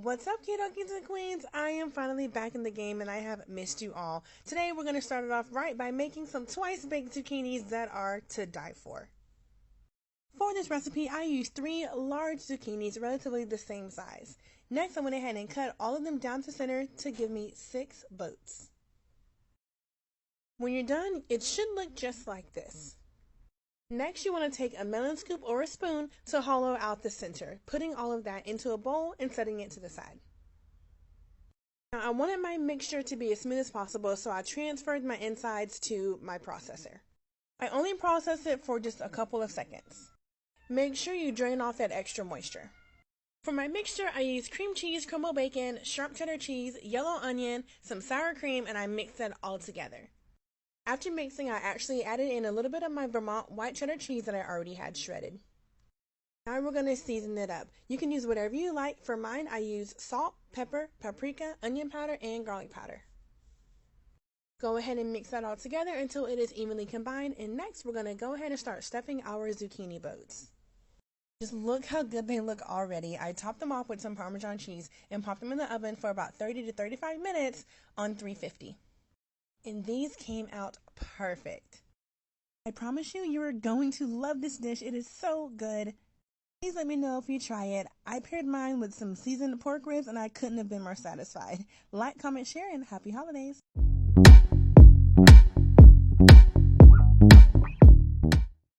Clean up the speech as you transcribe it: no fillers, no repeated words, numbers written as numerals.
What's up, Keto Kings and Queens? I am finally back in the game and I have missed you all. Today we're going to start it off right by making some twice baked zucchinis that are to die for. For this recipe, I used 3 large zucchinis, relatively the same size. Next, I went ahead and cut all of them down to center to give me 6 boats. When you're done, it should look just like this. Next, you want to take a melon scoop or a spoon to hollow out the center, putting all of that into a bowl and setting it to the side. Now, I wanted my mixture to be as smooth as possible, so I transferred my insides to my processor. I only processed it for just a couple of seconds. Make sure you drain off that extra moisture. For my mixture, I used cream cheese, crumbled bacon, sharp cheddar cheese, yellow onion, some sour cream, and I mixed that all together. After mixing, I actually added in a little bit of my Vermont white cheddar cheese that I already had shredded. Now we're going to season it up. You can use whatever you like. For mine, I use salt, pepper, paprika, onion powder, and garlic powder. Go ahead and mix that all together until it is evenly combined. And next, we're going to go ahead and start stuffing our zucchini boats. Just look how good they look already. I topped them off with some Parmesan cheese and popped them in the oven for about 30 to 35 minutes on 350. And these came out perfect. I promise you are going to love this dish. It is so good. Please let me know if you try it. I paired mine with some seasoned pork ribs and I couldn't have been more satisfied. Like, comment, share, and happy holidays.